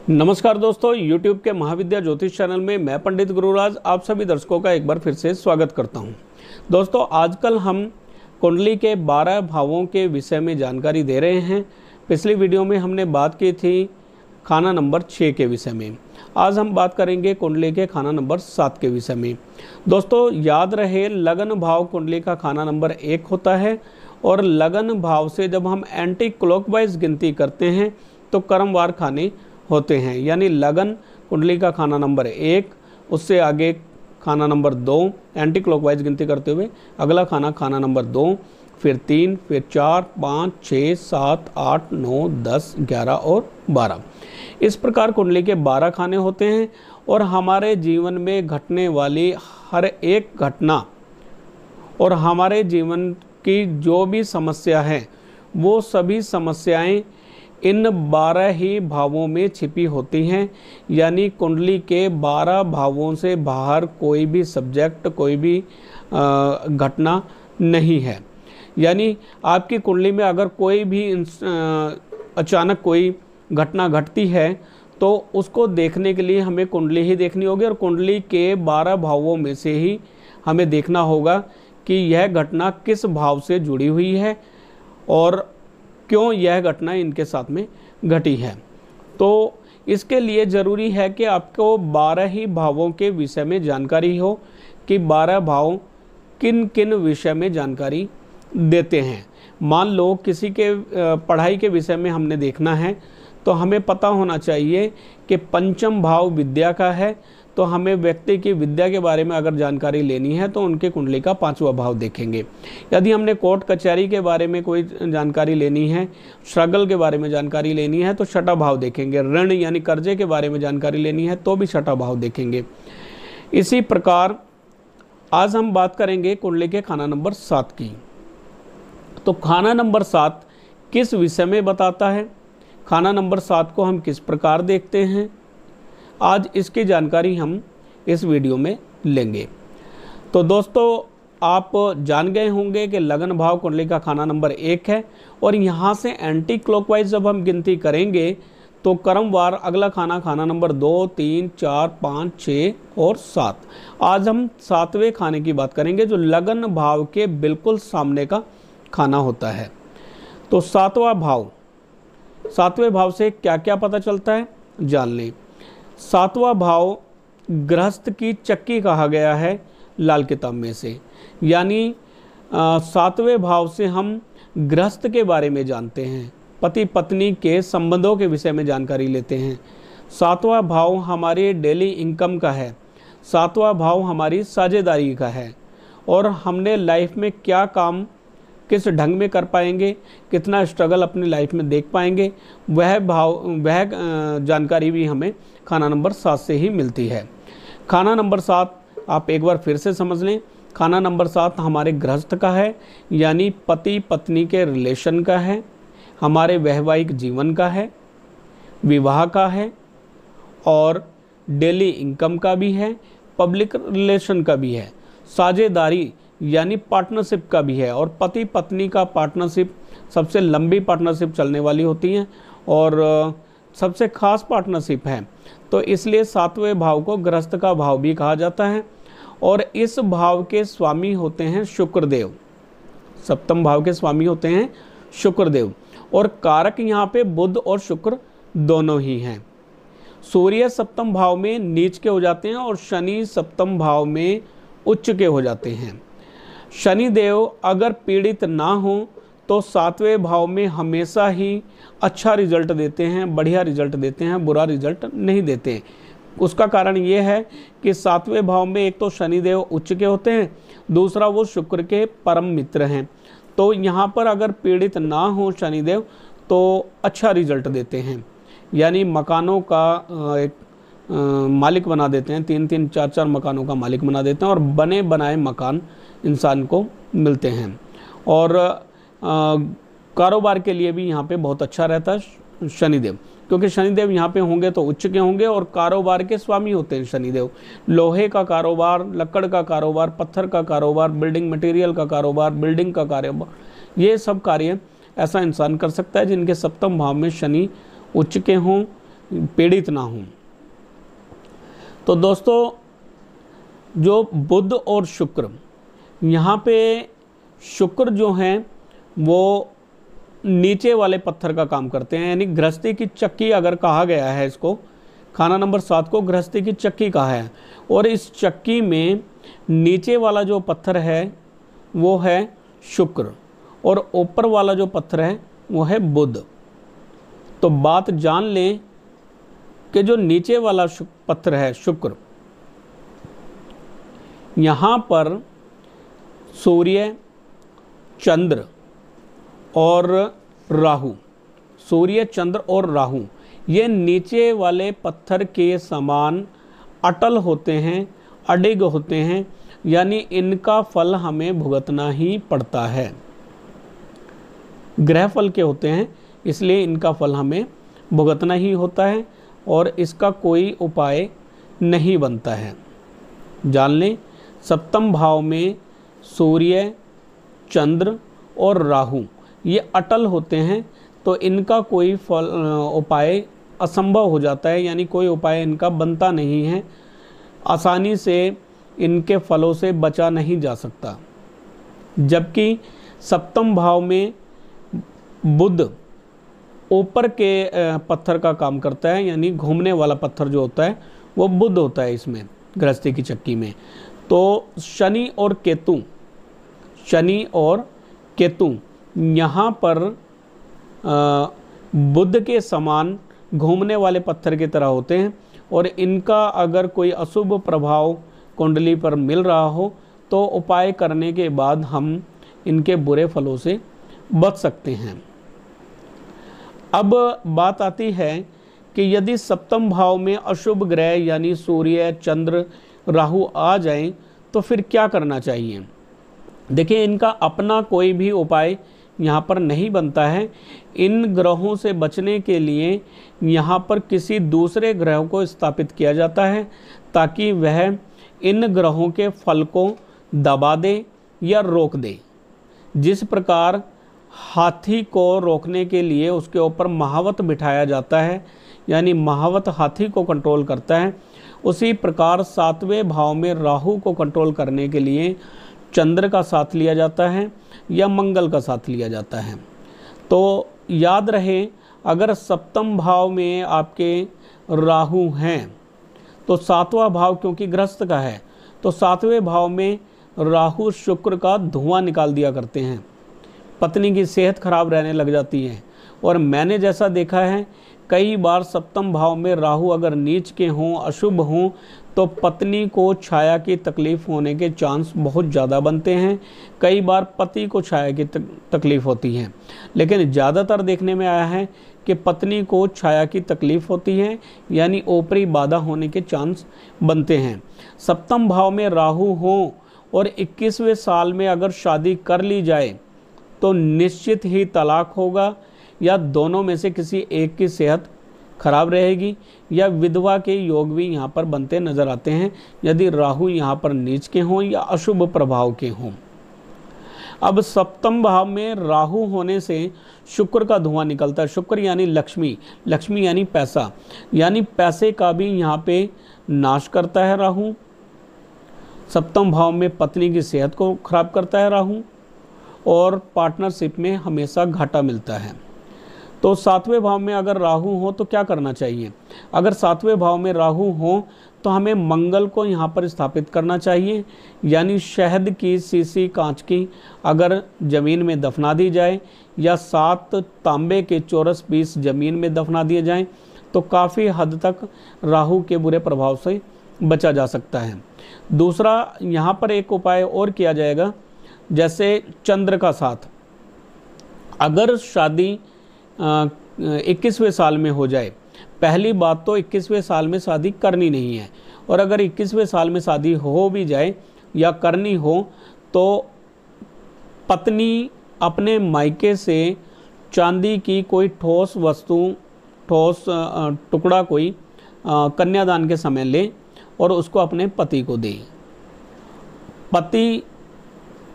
नमस्कार दोस्तों, YouTube के महाविद्या ज्योतिष चैनल में मैं पंडित गुरुराज आप सभी दर्शकों का एक बार फिर से स्वागत करता हूं। दोस्तों, आजकल हम कुंडली के 12 भावों के विषय में जानकारी दे रहे हैं। पिछली वीडियो में हमने बात की थी खाना नंबर 6 के विषय में। आज हम बात करेंगे कुंडली के खाना नंबर 7 के विषय में। दोस्तों, याद रहे लगन भाव कुंडली का खाना नंबर 1 होता है और लगन भाव से जब हम एंटी क्लॉकवाइज गिनती करते हैं तो क्रमवार खाने होते हैं। यानी लगन कुंडली का खाना नंबर 1, उससे आगे खाना नंबर 2, एंटी क्लॉकवाइज गिनती करते हुए अगला खाना नंबर 2, फिर 3, फिर 4, 5, 6, 7, 8, 9, 10, 11 और 12। इस प्रकार कुंडली के 12 खाने होते हैं और हमारे जीवन में घटने वाली हर एक घटना और हमारे जीवन की जो भी समस्या है वो सभी समस्याएं इन 12 ही भावों में छिपी होती हैं। यानी कुंडली के 12 भावों से बाहर कोई भी सब्जेक्ट, कोई भी घटना नहीं है। यानी आपकी कुंडली में अगर कोई भी अचानक कोई घटना घटती है तो उसको देखने के लिए हमें कुंडली ही देखनी होगी और कुंडली के 12 भावों में से ही हमें देखना होगा कि यह घटना किस भाव से जुड़ी हुई है और क्यों यह घटना इनके साथ में घटी है। तो इसके लिए ज़रूरी है कि आपको 12 ही भावों के विषय में जानकारी हो कि 12 भाव किन किन विषय में जानकारी देते हैं। मान लो किसी के पढ़ाई के विषय में हमने देखना है तो हमें पता होना चाहिए कि पंचम भाव विद्या का है, तो हमें व्यक्ति की विद्या के बारे में अगर जानकारी लेनी है तो उनके कुंडली का 5वां भाव देखेंगे। यदि हमने कोर्ट कचहरी के बारे में कोई जानकारी लेनी है, स्ट्रगल के बारे में जानकारी लेनी है तो 6वां भाव देखेंगे। ऋण यानी कर्जे के बारे में जानकारी लेनी है तो भी 6वां भाव देखेंगे। इसी प्रकार आज हम बात करेंगे कुंडली के खाना नंबर 7 की। तो खाना नंबर 7 किस विषय में बताता है, खाना नंबर 7 को हम किस प्रकार देखते हैं, आज इसकी जानकारी हम इस वीडियो में लेंगे। तो दोस्तों, आप जान गए होंगे कि लगन भाव कुंडली का खाना नंबर 1 है और यहाँ से एंटी क्लॉकवाइज जब हम गिनती करेंगे तो क्रमवार अगला खाना नंबर 2, 3, 4, 5, 6 और 7। आज हम 7वें खाने की बात करेंगे जो लगन भाव के बिल्कुल सामने का खाना होता है। तो 7वां भाव, 7वें भाव से क्या क्या पता चलता है जान लें। 7वां भाव गृहस्थ की चक्की कहा गया है लाल किताब में से। यानी 7वें भाव से हम गृहस्थ के बारे में जानते हैं, पति पत्नी के संबंधों के विषय में जानकारी लेते हैं। 7वां भाव हमारी डेली इनकम का है, 7वां भाव हमारी साझेदारी का है और हमने लाइफ में क्या काम किस ढंग में कर पाएंगे, कितना स्ट्रगल अपनी लाइफ में देख पाएंगे, वह जानकारी भी हमें खाना नंबर 7 से ही मिलती है। खाना नंबर 7 आप एक बार फिर से समझ लें। खाना नंबर 7 हमारे गृहस्थ का है, यानी पति पत्नी के रिलेशन का है, हमारे वैवाहिक जीवन का है, विवाह का है और डेली इनकम का भी है, पब्लिक रिलेशन का भी है, साझेदारी यानी पार्टनरशिप का भी है। और पति पत्नी का पार्टनरशिप सबसे लंबी पार्टनरशिप चलने वाली होती हैं और सबसे खास पार्टनरशिप है। तो इसलिए 7वें भाव को गृहस्थ का भाव भी कहा जाता है और इस भाव के स्वामी होते हैं शुक्रदेव। 7वें भाव के स्वामी होते हैं शुक्रदेव और कारक यहाँ पे बुध और शुक्र दोनों ही हैं। सूर्य 7वें भाव में नीच के हो जाते हैं और शनि 7वें भाव में उच्च के हो जाते हैं। शनिदेव अगर पीड़ित ना हो तो 7वें भाव में हमेशा ही अच्छा रिजल्ट देते हैं, बढ़िया रिजल्ट देते हैं, बुरा रिजल्ट नहीं देते। उसका कारण ये है कि 7वें भाव में एक तो शनिदेव उच्च के होते हैं, दूसरा वो शुक्र के परम मित्र हैं। तो यहाँ पर अगर पीड़ित ना हो शनिदेव तो अच्छा रिजल्ट देते हैं, यानी मकानों का एक मालिक बना देते हैं, 3-3, 4-4 मकानों का मालिक बना देते हैं और बने बनाए मकान इंसान को मिलते हैं। और कारोबार के लिए भी यहाँ पे बहुत अच्छा रहता है शनिदेव, क्योंकि शनिदेव यहाँ पे होंगे तो उच्च के होंगे और कारोबार के स्वामी होते हैं शनिदेव। लोहे का कारोबार, लकड़ का कारोबार, पत्थर का कारोबार, बिल्डिंग मटेरियल का कारोबार, बिल्डिंग का कारोबार, ये सब कार्य ऐसा इंसान कर सकता है जिनके 7वें भाव में शनि उच्च के हों पीड़ित ना हों। तो दोस्तों, जो बुध और शुक्र, यहाँ पे शुक्र जो हैं वो नीचे वाले पत्थर का काम करते हैं, यानी गृहस्थी की चक्की अगर कहा गया है, इसको खाना नंबर 7 को गृहस्थी की चक्की कहा है। और इस चक्की में नीचे वाला जो पत्थर है वो है शुक्र और ऊपर वाला जो पत्थर है वो है बुध। तो बात जान लें कि जो नीचे वाला पत्थर है शुक्र, यहाँ पर सूर्य, चंद्र और राहु, सूर्य, चंद्र और राहु ये नीचे वाले पत्थर के समान अटल होते हैं, अडिग होते हैं, यानी इनका फल हमें भुगतना ही पड़ता है। ग्रह फल के होते हैं, इसलिए इनका फल हमें भुगतना ही होता है और इसका कोई उपाय नहीं बनता है। जान लें, सप्तम भाव में सूर्य, चंद्र और राहु ये अटल होते हैं, तो इनका कोई फल उपाय असंभव हो जाता है, यानी कोई उपाय इनका बनता नहीं है, आसानी से इनके फलों से बचा नहीं जा सकता। जबकि सप्तम भाव में बुध ऊपर के पत्थर का काम करता है, यानी घूमने वाला पत्थर जो होता है वो बुध होता है इसमें, गृहस्थी की चक्की में। तो शनि और केतु यहाँ पर बुध के समान घूमने वाले पत्थर की तरह होते हैं और इनका अगर कोई अशुभ प्रभाव कुंडली पर मिल रहा हो तो उपाय करने के बाद हम इनके बुरे फलों से बच सकते हैं। अब बात आती है कि यदि सप्तम भाव में अशुभ ग्रह यानी सूर्य, चंद्र, राहु आ जाएं तो फिर क्या करना चाहिए। देखिए, इनका अपना कोई भी उपाय यहाँ पर नहीं बनता है। इन ग्रहों से बचने के लिए यहाँ पर किसी दूसरे ग्रह को स्थापित किया जाता है ताकि वह इन ग्रहों के फल को दबा दे या रोक दे। जिस प्रकार हाथी को रोकने के लिए उसके ऊपर महावत बिठाया जाता है, यानी महावत हाथी को कंट्रोल करता है, उसी प्रकार 7वें भाव में राहु को कंट्रोल करने के लिए चंद्र का साथ लिया जाता है या मंगल का साथ लिया जाता है। तो याद रहे, अगर सप्तम भाव में आपके राहु हैं तो 7वां भाव क्योंकि ग्रस्त का है, तो 7वें भाव में राहु शुक्र का धुआं निकाल दिया करते हैं, पत्नी की सेहत खराब रहने लग जाती है। और मैंने जैसा देखा है, कई बार सप्तम भाव में राहु अगर नीच के हों, अशुभ हों, तो पत्नी को छाया की तकलीफ होने के चांस बहुत ज़्यादा बनते हैं। कई बार पति को छाया की तकलीफ होती है, लेकिन ज़्यादातर देखने में आया है कि पत्नी को छाया की तकलीफ होती है, यानी ऊपरी बाधा होने के चांस बनते हैं। सप्तम भाव में राहु हो और 21वें साल में अगर शादी कर ली जाए तो निश्चित ही तलाक होगा, या दोनों में से किसी एक की सेहत खराब रहेगी, या विधवा के योग भी यहाँ पर बनते नजर आते हैं यदि राहु यहाँ पर नीच के हों या अशुभ प्रभाव के हों। अब सप्तम भाव में राहु होने से शुक्र का धुआं निकलता है। शुक्र यानी लक्ष्मी, लक्ष्मी यानी पैसा, यानी पैसे का भी यहाँ पे नाश करता है राहु। सप्तम भाव में पत्नी की सेहत को खराब करता है राहु और पार्टनरशिप में हमेशा घाटा मिलता है। तो 7वें भाव में अगर राहु हो तो क्या करना चाहिए। अगर 7वें भाव में राहु हो तो हमें मंगल को यहाँ पर स्थापित करना चाहिए, यानी शहद की शीशी कांच की अगर ज़मीन में दफना दी जाए या 7 तांबे के चौरस पीस ज़मीन में दफना दिए जाएं तो काफ़ी हद तक राहु के बुरे प्रभाव से बचा जा सकता है। दूसरा, यहाँ पर एक उपाय और किया जाएगा, जैसे चंद्र का साथ। अगर शादी 21वें साल में हो जाए, पहली बात तो 21वें साल में शादी करनी नहीं है, और अगर 21वें साल में शादी हो भी जाए या करनी हो तो पत्नी अपने मायके से चांदी की कोई ठोस वस्तु, ठोस टुकड़ा कोई कन्यादान के समय ले और उसको अपने पति को दे। पति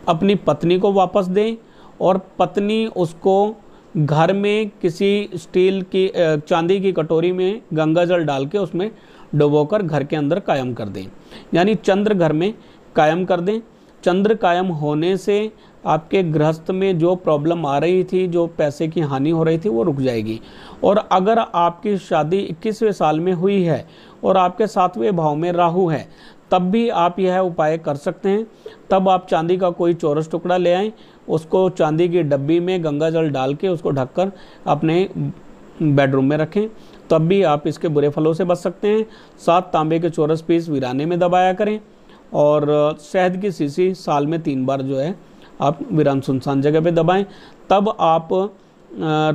अपनी पत्नी को वापस दे और पत्नी उसको घर में किसी स्टील की चांदी की कटोरी में गंगा जल डाल के उसमें डुबोकर घर के अंदर कायम कर दें, यानी चंद्र घर में कायम कर दें। चंद्र कायम होने से आपके गृहस्थ में जो प्रॉब्लम आ रही थी, जो पैसे की हानि हो रही थी, वो रुक जाएगी। और अगर आपकी शादी 21वें साल में हुई है और आपके 7वें भाव में राहु है, तब भी आप यह उपाय कर सकते हैं। तब आप चांदी का कोई चौरस टुकड़ा ले आएँ, उसको चांदी की डब्बी में गंगा जल डाल के उसको ढककर अपने बेडरूम में रखें, तब भी आप इसके बुरे फलों से बच सकते हैं। 7 तांबे के चौरस पीस वीराने में दबाया करें और शहद की शीशी साल में 3 बार जो है आप वीरान सुनसान जगह पे दबाएं, तब आप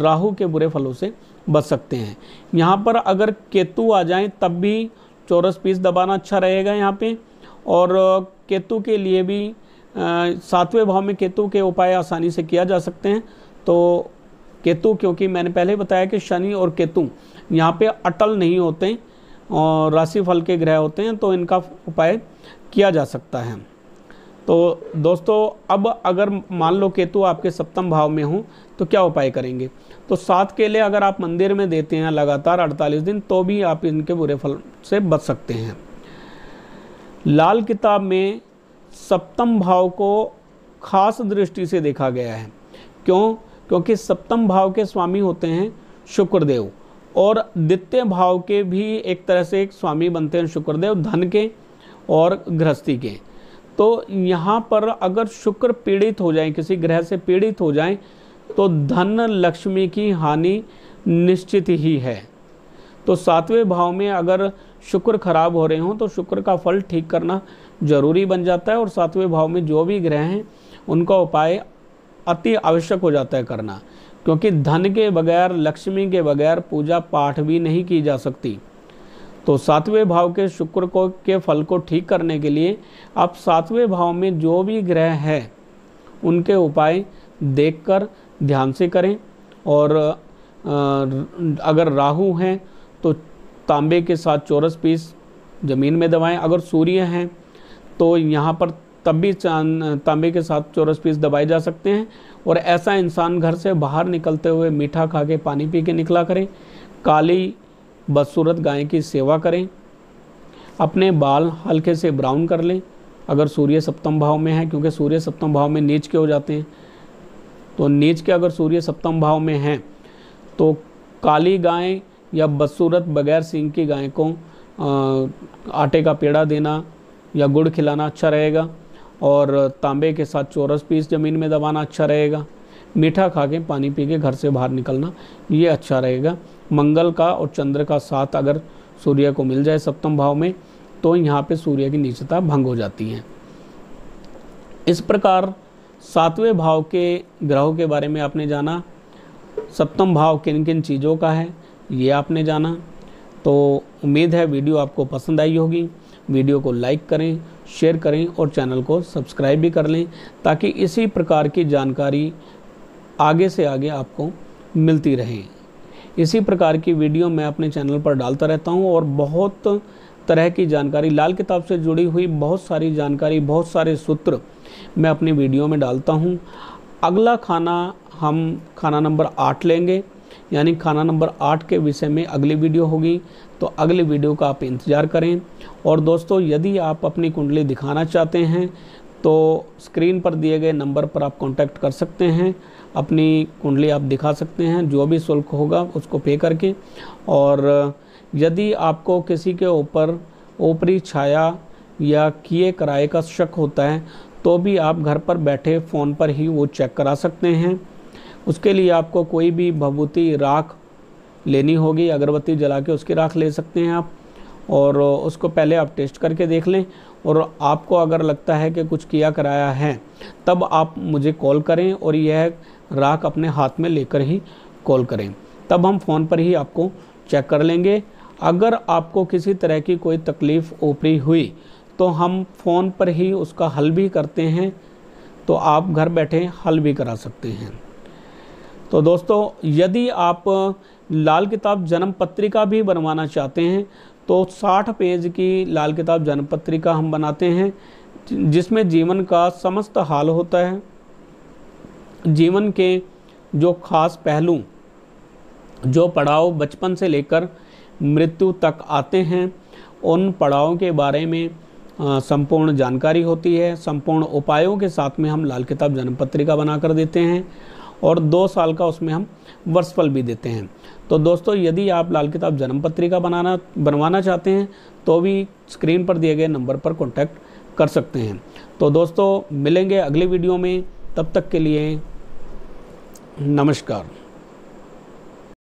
राहु के बुरे फलों से बच सकते हैं। यहाँ पर अगर केतु आ जाएं तब भी चौरस पीस दबाना अच्छा रहेगा यहाँ पे। और केतु के लिए भी 7वें भाव में केतु के उपाय आसानी से किया जा सकते हैं। तो केतु, क्योंकि मैंने पहले बताया कि शनि और केतु यहाँ पे अटल नहीं होते और राशिफल के ग्रह होते हैं, तो इनका उपाय किया जा सकता है। तो दोस्तों, अब अगर मान लो केतु आपके 7वें भाव में हो तो क्या उपाय करेंगे? तो 7 केले अगर आप मंदिर में देते हैं लगातार 48 दिन, तो भी आप इनके बुरे फल से बच सकते हैं। लाल किताब में 7वें भाव को खास दृष्टि से देखा गया है। क्यों? क्योंकि 7वें भाव के स्वामी होते हैं शुक्रदेव, और द्वितीय भाव के भी एक तरह से एक स्वामी बनते हैं शुक्रदेव, धन के और गृहस्थी के। तो यहाँ पर अगर शुक्र पीड़ित हो जाए, किसी ग्रह से पीड़ित हो जाए, तो धन लक्ष्मी की हानि निश्चित ही है। तो 7वें भाव में अगर शुक्र खराब हो रहे हों तो शुक्र का फल ठीक करना जरूरी बन जाता है। और 7वें भाव में जो भी ग्रह हैं उनका उपाय अति आवश्यक हो जाता है करना, क्योंकि धन के बगैर, लक्ष्मी के बगैर पूजा पाठ भी नहीं की जा सकती। तो 7वें भाव के शुक्र को के फल को ठीक करने के लिए आप 7वें भाव में जो भी ग्रह है उनके उपाय देखकर ध्यान से करें। और अगर राहु हैं तो तांबे के साथ चौरस पीस ज़मीन में दबाएं। अगर सूर्य हैं तो यहाँ पर तब भी तांबे के साथ चौरस पीस दबाए जा सकते हैं। और ऐसा इंसान घर से बाहर निकलते हुए मीठा खा के, पानी पी के निकला करें। काली बदसूरत गाय की सेवा करें। अपने बाल हल्के से ब्राउन कर लें अगर सूर्य 7वें भाव में है, क्योंकि सूर्य 7वें भाव में नीच के हो जाते हैं। तो नीच के अगर सूर्य 7वें भाव में हैं तो काली गाय या बदसूरत बगैर सींग की गाय को आटे का पेड़ा देना या गुड़ खिलाना अच्छा रहेगा। और तांबे के साथ चौरस पीस ज़मीन में दबाना अच्छा रहेगा। मीठा खा के, पानी पी के घर से बाहर निकलना ये अच्छा रहेगा। मंगल का और चंद्र का साथ अगर सूर्य को मिल जाए 7वें भाव में तो यहाँ पे सूर्य की नीचता भंग हो जाती है। इस प्रकार 7वें भाव के ग्रहों के बारे में आपने जाना। 7वें भाव किन किन चीज़ों का है ये आपने जाना। तो उम्मीद है वीडियो आपको पसंद आई होगी। वीडियो को लाइक करें, शेयर करें और चैनल को सब्सक्राइब भी कर लें, ताकि इसी प्रकार की जानकारी आगे से आगे आपको मिलती रहे। इसी प्रकार की वीडियो मैं अपने चैनल पर डालता रहता हूं और बहुत तरह की जानकारी, लाल किताब से जुड़ी हुई बहुत सारी जानकारी, बहुत सारे सूत्र मैं अपनी वीडियो में डालता हूं। अगला हम खाना नंबर 8 लेंगे, यानी खाना नंबर 8 के विषय में अगली वीडियो होगी। तो अगली वीडियो का आप इंतज़ार करें। और दोस्तों, यदि आप अपनी कुंडली दिखाना चाहते हैं तो स्क्रीन पर दिए गए नंबर पर आप कांटेक्ट कर सकते हैं। अपनी कुंडली आप दिखा सकते हैं, जो भी शुल्क होगा उसको पे करके। और यदि आपको किसी के ऊपर ऊपरी छाया या किए कराए का शक होता है तो भी आप घर पर बैठे फ़ोन पर ही वो चेक करा सकते हैं। उसके लिए आपको कोई भी भभूति राख लेनी होगी, अगरबत्ती जला के उसकी राख ले सकते हैं आप। और उसको पहले आप टेस्ट करके देख लें। और आपको अगर लगता है कि कुछ किया कराया है तब आप मुझे कॉल करें और यह राख अपने हाथ में लेकर ही कॉल करें, तब हम फ़ोन पर ही आपको चेक कर लेंगे। अगर आपको किसी तरह की कोई तकलीफ़ ऊपरी हुई तो हम फ़ोन पर ही उसका हल भी करते हैं, तो आप घर बैठे हल भी करा सकते हैं। तो दोस्तों, यदि आप लाल किताब जन्म पत्रिका भी बनवाना चाहते हैं तो 60 पेज की लाल किताब जन्म पत्रिका हम बनाते हैं, जिसमें जीवन का समस्त हाल होता है। जीवन के जो खास पहलू, जो पड़ाव बचपन से लेकर मृत्यु तक आते हैं, उन पड़ावों के बारे में संपूर्ण जानकारी होती है। संपूर्ण उपायों के साथ में हम लाल किताब जन्म पत्रिका बना कर देते हैं और 2 साल का उसमें हम वर्षफल भी देते हैं। तो दोस्तों, यदि आप लाल किताब जन्म पत्रिका बनवाना चाहते हैं तो भी स्क्रीन पर दिए गए नंबर पर कॉन्टैक्ट कर सकते हैं। तो दोस्तों, मिलेंगे अगली वीडियो में, तब तक के लिए नमस्कार।